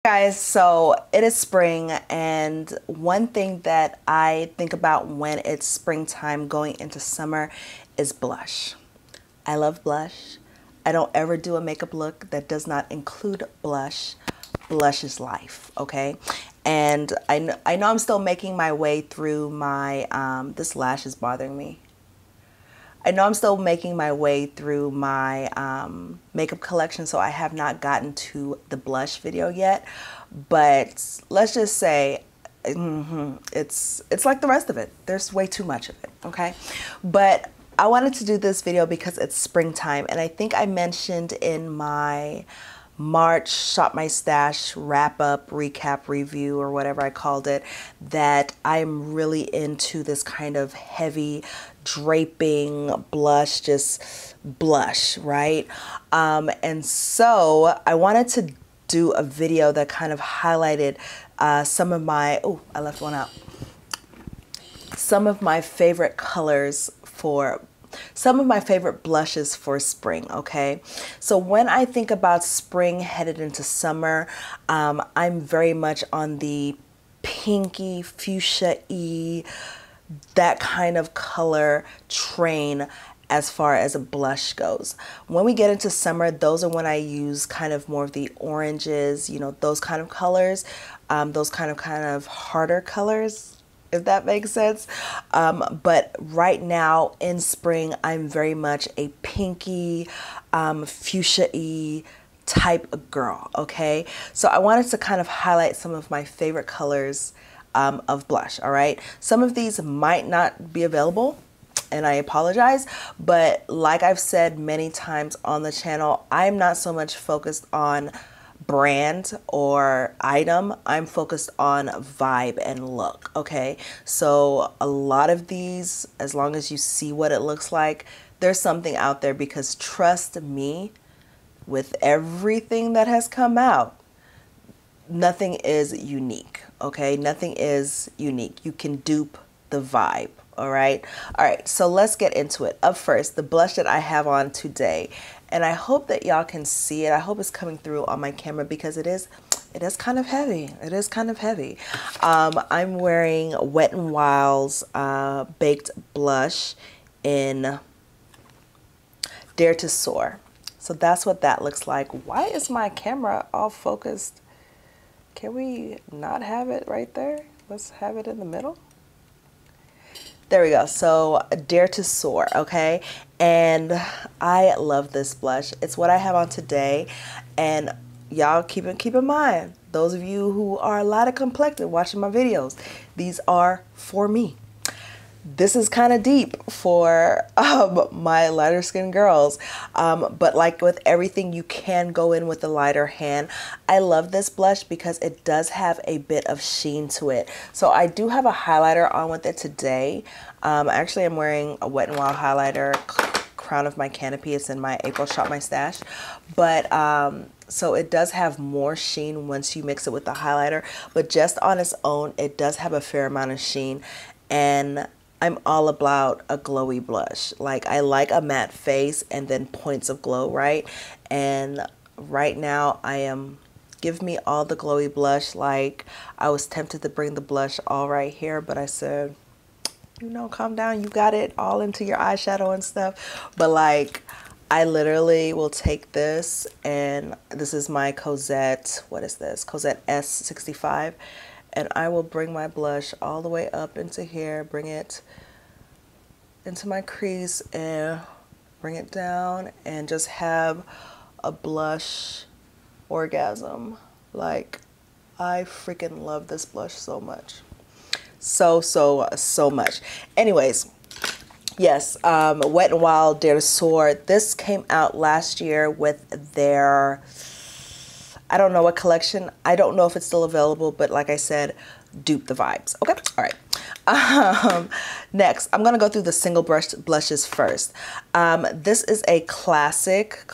Guys, so it is spring, and one thing that I think about when it's springtime going into summer is blush. I love blush. I don't ever do a makeup look that does not include blush. Blush is life, okay? And I know I'm still making my way through my, this lash is bothering me. I know I'm still making my way through my makeup collection, so I have not gotten to the blush video yet. But let's just say it's like the rest of it. There's way too much of it, okay? But I wanted to do this video because it's springtime, and I think I mentioned in my March Shop My Stash wrap up, recap, review, or whatever I called it, that I'm really into this kind of heavy draping blush, just blush, right? And so I wanted to do a video that kind of highlighted some of my, oh, I left one out. Some of my favorite colors for some of my favorite blushes for spring, okay? So when I think about spring headed into summer, I'm very much on the pinky, fuchsia-y, that kind of color train as far as a blush goes. When we get into summer, those are when I use kind of more of the oranges, you know, those kind of colors, those kind of harder colors, if that makes sense. But right now in spring, I'm very much a pinky, fuchsia-y type of girl, okay? So I wanted to kind of highlight some of my favorite colors of blush, all right? Some of these might not be available, and I apologize, but like I've said many times on the channel, I'm not so much focused on brand or item. I'm focused on vibe and look, okay? So a lot of these, as long as you see what it looks like, there's something out there, because trust me, with everything that has come out, nothing is unique, okay? Nothing is unique. You can dupe the vibe, all right? All right, so let's get into it. Up first, the blush that I have on today, and I hope that y'all can see it. I hope it's coming through on my camera, because it is kind of heavy. It is kind of heavy. I'm wearing Wet n Wild's Baked Blush in Dare to Soar. So that's what that looks like. Why is my camera all focused? Can we not have it right there? Let's have it in the middle. There we go. So Dare to Soar, okay? And I love this blush. It's what I have on today. And y'all keep in mind, those of you who are lighter complected watching my videos, these are for me. This is kind of deep for my lighter skinned girls, but like with everything, you can go in with a lighter hand. I love this blush because it does have a bit of sheen to it. So I do have a highlighter on with it today. Actually, I'm wearing a Wet n Wild highlighter, Crown of My Canopy. It's in my April Shop My Stash, but so it does have more sheen once you mix it with the highlighter, but just on its own, it does have a fair amount of sheen. And I'm all about a glowy blush. Like, I like a matte face and then points of glow, right? And right now I am, give me all the glowy blush. Like, I was tempted to bring the blush all right here, but I said, you know, calm down. You got it all into your eyeshadow and stuff. But like, I literally will take this, and this is my Cosette, what is this? Cosette S65. And I will bring my blush all the way up into here, bring it into my crease and bring it down, and just have a blush orgasm. Like, I freaking love this blush so much. So much. Anyways, yes, Wet n Wild Dare to Soar. This came out last year with their, I don't know what collection. I don't know if it's still available, but like I said, dupe the vibes. Okay, all right. Next, I'm gonna go through the single brush blushes first. This is a classic.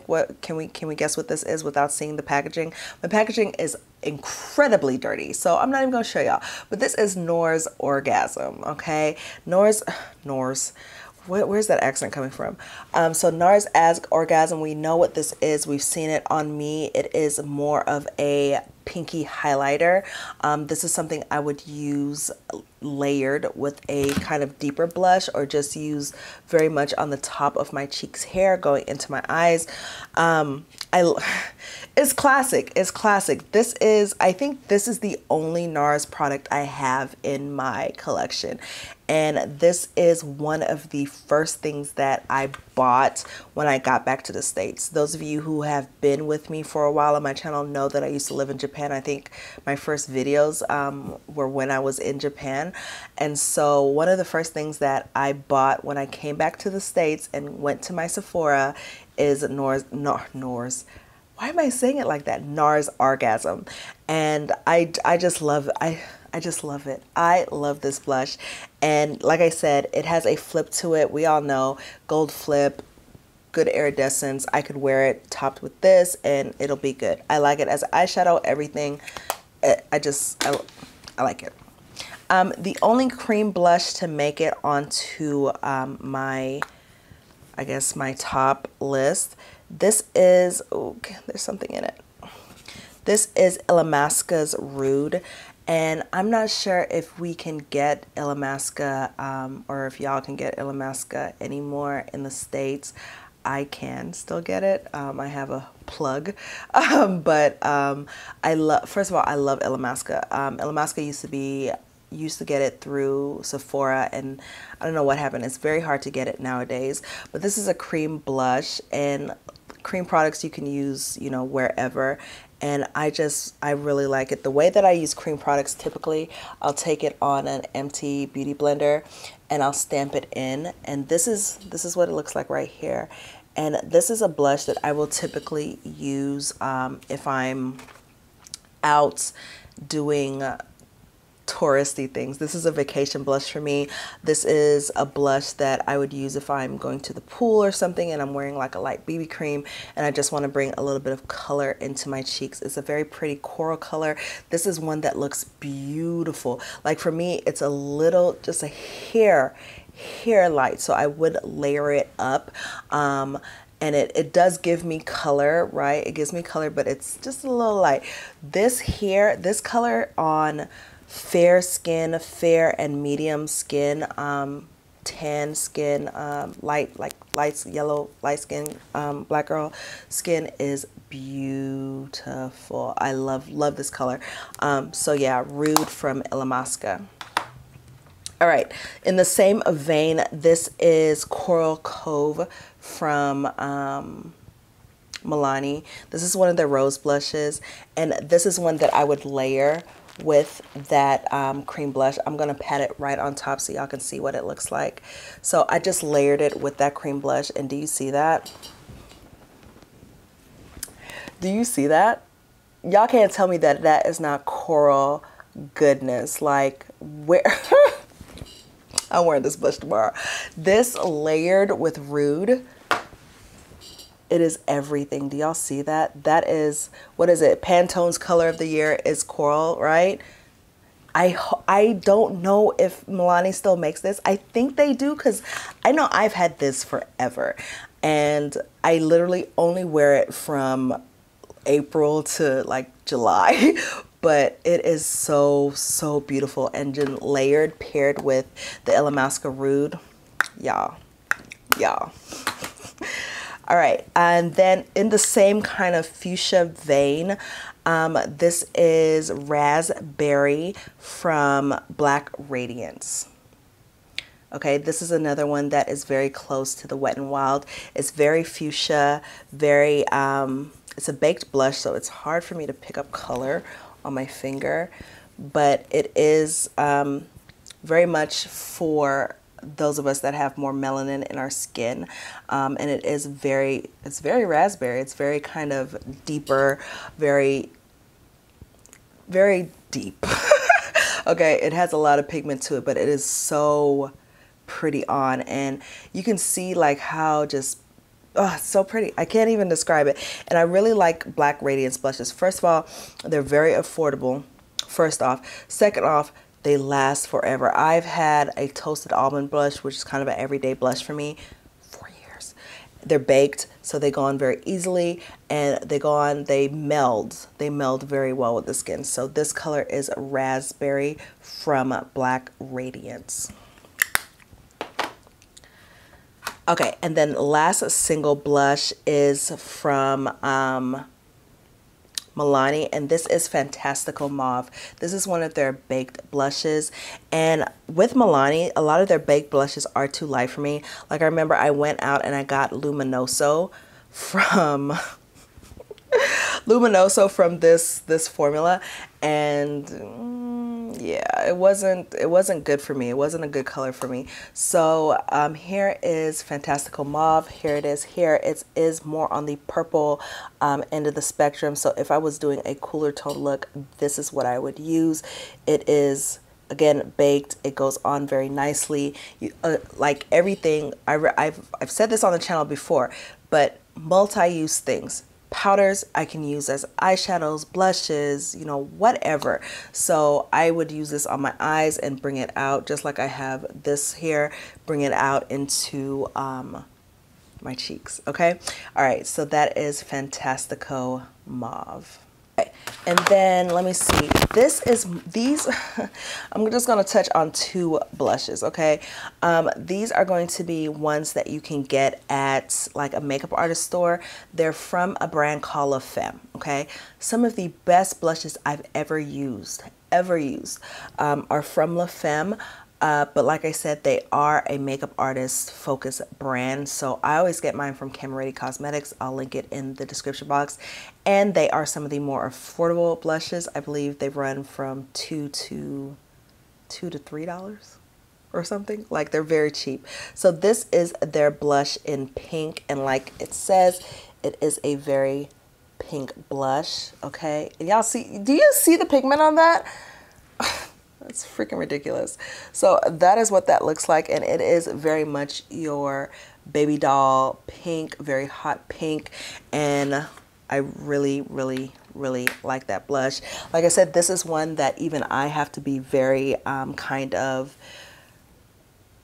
What can we guess what this is without seeing the packaging? The packaging is incredibly dirty, so I'm not even gonna show y'all. But this is Nora's Orgasm. Okay, Nora's. Where's that accent coming from? So NARS Orgasm, we know what this is. We've seen it on me. It is more of a pinky highlighter. This is something I would use layered with a kind of deeper blush, or just use very much on the top of my cheeks hair going into my eyes. It's classic. It's classic. This is, I think this is the only NARS product I have in my collection. And this is one of the first things that I bought when I got back to the States. Those of you who have been with me for a while on my channel know that I used to live in Japan. I think my first videos were when I was in Japan. And so one of the first things that I bought when I came back to the States and went to my Sephora is NARS. Why am I saying it like that? NARS Orgasm. And I just love it. I just love it. I love this blush. And like I said, it has a flip to it. We all know gold flip, good iridescence. I could wear it topped with this and it'll be good. I like it as an eyeshadow, everything. I like it. The only cream blush to make it onto my top list, this is, oh, there's something in it. This is Illamasqua's Rude. And I'm not sure if we can get Illamasqua or if y'all can get Illamasqua anymore in the States. I can still get it. I have a plug. But I love, first of all, I love Illamasqua. Illamasqua used to get it through Sephora, and I don't know what happened. It's very hard to get it nowadays. But this is a cream blush, and cream products you can use, you know, wherever. And I really like it. The way that I use cream products, typically I'll take it on an empty beauty blender and I'll stamp it in. And this is what it looks like right here. And this is a blush that I will typically use if I'm out doing touristy things. This is a vacation blush for me. This is a blush that I would use if I'm going to the pool or something and I'm wearing like a light BB cream and I just want to bring a little bit of color into my cheeks. It's a very pretty coral color. This is one that looks beautiful. Like for me, it's a little, just a hair light. So I would layer it up. And it does give me color, right? It gives me color, but it's just a little light. This color on fair skin, fair and medium skin, tan skin, light yellow, light skin, black girl skin is beautiful. I love this color. So yeah, Rude from Illamasqua. All right, in the same vein, this is Coral Cove from Milani. This is one of their rose blushes, and this is one that I would layer with that cream blush. I'm gonna pat it right on top so y'all can see what it looks like. So I just layered it with that cream blush, and do you see that? Do you see that? Y'all can't tell me that that is not coral goodness. Like, where I'm wearing this blush tomorrow. This layered with Rude, it is everything. Do y'all see that? That is, what is it? Pantone's color of the year is coral, right? I don't know if Milani still makes this. I think they do, because I know I've had this forever. And I literally only wear it from April to like July. But it is so, so beautiful. And then layered, paired with the Illamasqua Rude. Y'all. All right, and then in the same kind of fuchsia vein, this is Raspberry from Black Radiance. Okay, this is another one that is very close to the Wet n Wild. It's very fuchsia, very, it's a baked blush, so it's hard for me to pick up color on my finger, but it is very much for those of us that have more melanin in our skin, and it's very raspberry. It's very kind of deeper, very deep. Okay, it has a lot of pigment to it, but it is so pretty on, and you can see like how just, oh, it's so pretty. I can't even describe it. And I really like Black Radiance blushes. First of all, they're very affordable, first off. Second off, they last forever. I've had a Toasted Almond blush, which is kind of an everyday blush for me, for years. They're baked, so they go on very easily, and they meld very well with the skin. So this color is Raspberry from Black Radiance. Okay, and then last single blush is from Milani, and this is Fantastical Mauve. This is one of their baked blushes, and with Milani, a lot of their baked blushes are too light for me. Like, I remember I went out and I got Luminoso from this formula, and yeah, it wasn't good for me. It wasn't a good color for me. So here is Fantastical Mauve. Here it is. Here it is more on the purple end of the spectrum. So if I was doing a cooler tone look, this is what I would use. It is, again, baked. It goes on very nicely. Like everything, I've said this on the channel before, but multi-use things. Powders I can use as eyeshadows, blushes, you know, whatever. So I would use this on my eyes and bring it out, just like I have this here, bring it out into my cheeks. Okay, all right, so that is Fantastico Mauve. Okay. And then let me see, these I'm just going to touch on two blushes. Okay, these are going to be ones that you can get at like a makeup artist store. They're from a brand called La Femme. Okay, some of the best blushes I've ever used are from La Femme. But like I said, they are a makeup artist focused brand. So I always get mine from Camerati Cosmetics. I'll link it in the description box. And they are some of the more affordable blushes. I believe they run from $2 to $3 or something. Like, they're very cheap. So this is their blush in pink. And like it says, it is a very pink blush. Okay. And y'all see, do you see the pigment on that? It's freaking ridiculous. So that is what that looks like, and it is very much your baby doll pink, very hot pink, and I really, really, really like that blush. Like I said, this is one that even I have to be very kind of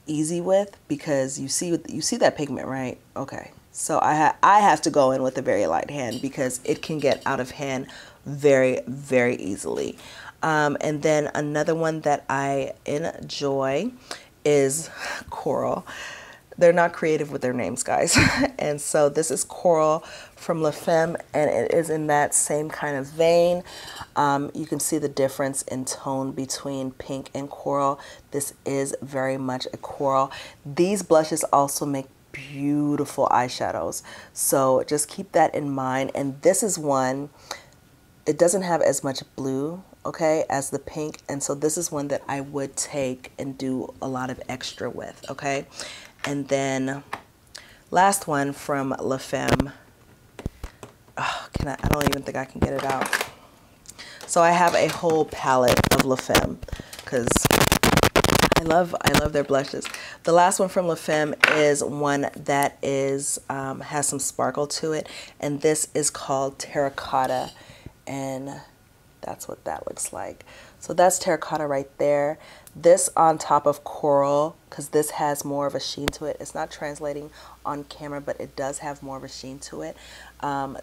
easy with, because you see that pigment, right? Okay, so I have to go in with a very light hand because it can get out of hand very, very easily. And then another one that I enjoy is Coral. They're not creative with their names, guys. And so this is Coral from La Femme, and it is in that same kind of vein. You can see the difference in tone between pink and coral. This is very much a coral. These blushes also make beautiful eyeshadows, so just keep that in mind. And this is one, it doesn't have as much blue, okay, as the pink, and so this is one that I would take and do a lot of extra with. Okay, and then last one from La Femme. Oh, I don't even think I can get it out. So I have a whole palette of La Femme because I love their blushes. The last one from La Femme is one that is has some sparkle to it, and this is called Terracotta, and that's what that looks like. So that's Terracotta right there. This on top of Coral, because this has more of a sheen to it. It's not translating on camera, but it does have more of a sheen to it.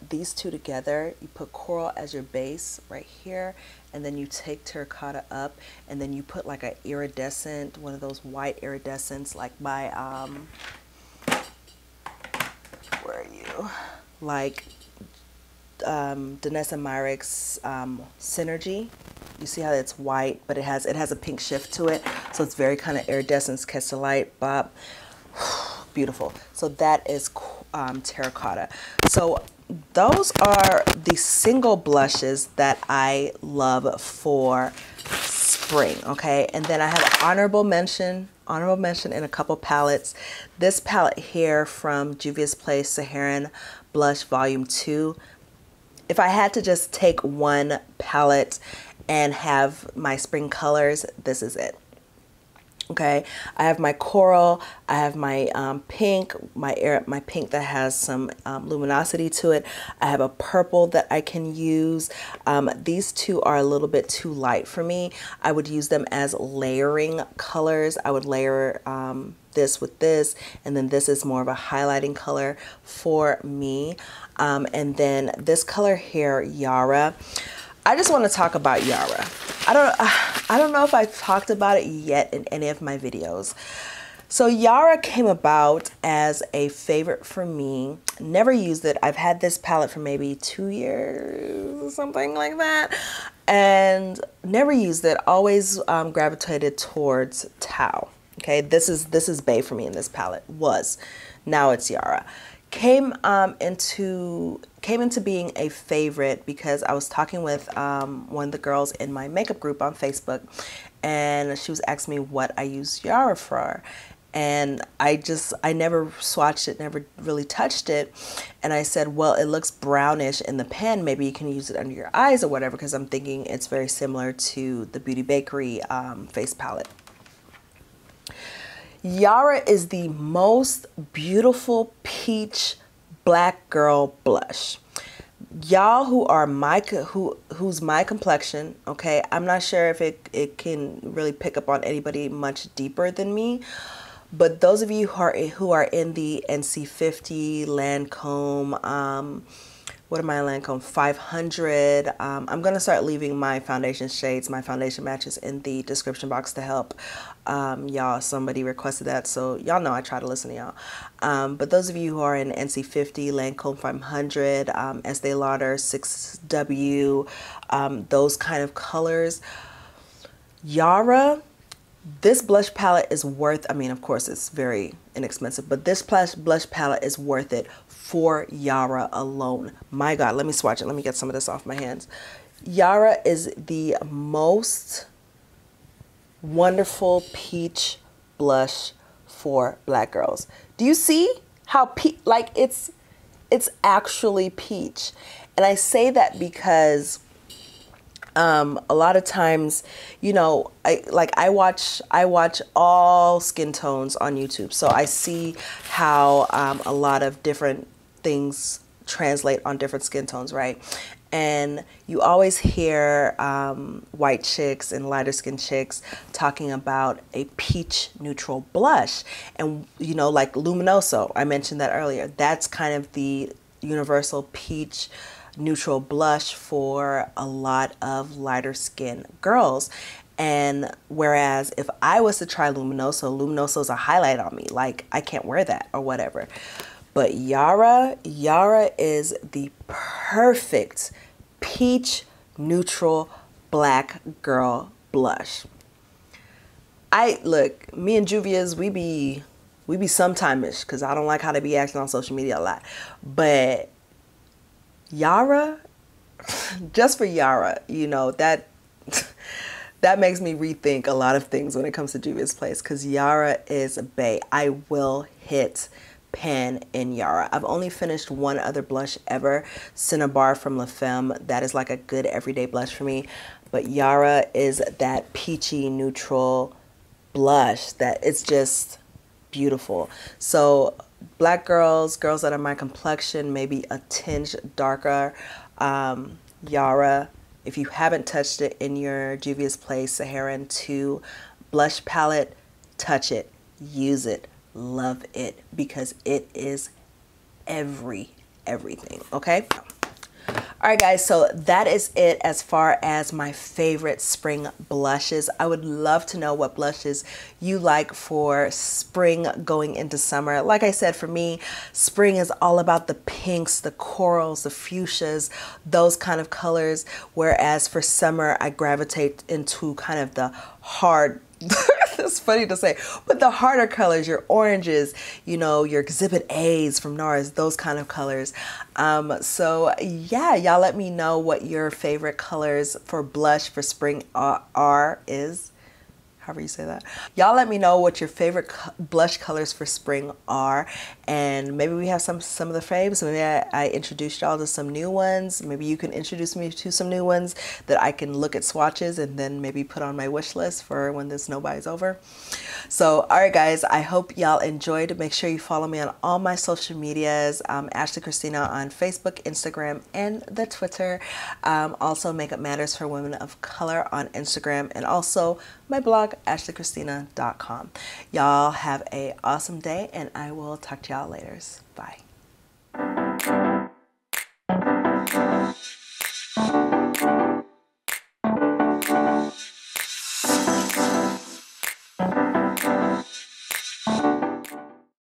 These two together, you put Coral as your base right here, and then you take Terracotta up, and then you put like an iridescent, one of those white iridescents, like by, where are you? Like, Danessa Myricks Synergy. You see how it's white, but it has a pink shift to it, so it's very kind of iridescent, catch the light, bob. Beautiful. So that is Terracotta. So those are the single blushes that I love for spring. Okay, and then I have honorable mention in a couple palettes. This palette here from Juvia's Place Saharan Blush Volume 2. If I had to just take one palette and have my spring colors, this is it. Okay, I have my coral, I have my pink, my pink that has some luminosity to it. I have a purple that I can use. These two are a little bit too light for me. I would use them as layering colors. I would layer this with this, and then this is more of a highlighting color for me. And then this color here, Yara. I just want to talk about Yara. I don't know if I've talked about it yet in any of my videos. So Yara came about as a favorite for me. Never used it. I've had this palette for maybe 2 years, something like that, and never used it. Always gravitated towards Tao. Okay, this is Bae for me in this palette. Now it's Yara. Came into being a favorite because I was talking with one of the girls in my makeup group on Facebook, and she was asking me what I use Yara for, and I never swatched it, never really touched it, and I said, well, it looks brownish in the pan, maybe you can use it under your eyes or whatever, because I'm thinking it's very similar to the Beauty Bakery face palette. Yara is the most beautiful peach black girl blush. Y'all who's my complexion, okay, I'm not sure if it can really pick up on anybody much deeper than me, but those of you who are in the NC50, Lancome, what am I, Lancome 500. I'm going to start leaving my foundation shades, my foundation matches in the description box to help y'all. Somebody requested that, so y'all know I try to listen to y'all. But those of you who are in NC50, Lancome 500, Estee Lauder 6W, those kind of colors, Yara, this blush palette is worth, I mean, of course, it's very inexpensive, but this blush palette is worth it for Yara alone. My God, let me swatch it. Let me get some of this off my hands. Yara is the most wonderful peach blush for black girls. Do you see how like it's actually peach? And I say that because a lot of times, you know, I watch all skin tones on YouTube, so I see how a lot of different things translate on different skin tones, right? And you always hear white chicks and lighter skin chicks talking about a peach neutral blush, and you know, like Luminoso, I mentioned that earlier. That's kind of the universal peach neutral blush for a lot of lighter skin girls. And whereas if I was to try Luminoso is a highlight on me, like I can't wear that or whatever. But Yara is the perfect peach neutral black girl blush. Look, me and Juvia's, we be sometime-ish, because I don't like how they be acting on social media a lot. But Yara, just for Yara, you know, that makes me rethink a lot of things when it comes to Juvia's Place, because Yara is bae. I will hit pan in Yara. I've only finished one other blush ever, Cinnabar from La Femme. That is like a good everyday blush for me. But Yara is that peachy neutral blush that it's just beautiful. So black girls that are my complexion, maybe a tinge darker, Yara, if you haven't touched it in your Juvia's Place Saharan 2 blush palette, touch it, use it, love it, because it is everything, okay? All right, guys, so that is it as far as my favorite spring blushes. I would love to know what blushes you like for spring going into summer. Like I said, for me, spring is all about the pinks, the corals, the fuchsias, those kind of colors, whereas for summer, I gravitate into kind of the hard, it's funny to say, but the harder colors, your oranges, you know, your Exhibit A's from NARS, those kind of colors. So yeah, y'all let me know what your favorite colors for blush for spring is. however you say that. Y'all let me know what your favorite blush colors for spring are, and maybe we have some of the faves. Maybe I introduced y'all to some new ones. Maybe you can introduce me to some new ones that I can look at swatches and then maybe put on my wish list for when this nobody's over. So, all right, guys, I hope y'all enjoyed. Make sure you follow me on all my social medias. Ashley Christina on Facebook, Instagram, and the Twitter. Also, Makeup Matters for Women of Color on Instagram, and also my blog, ashleychristina.com. Y'all have an awesome day, and I will talk to y'all later. Bye.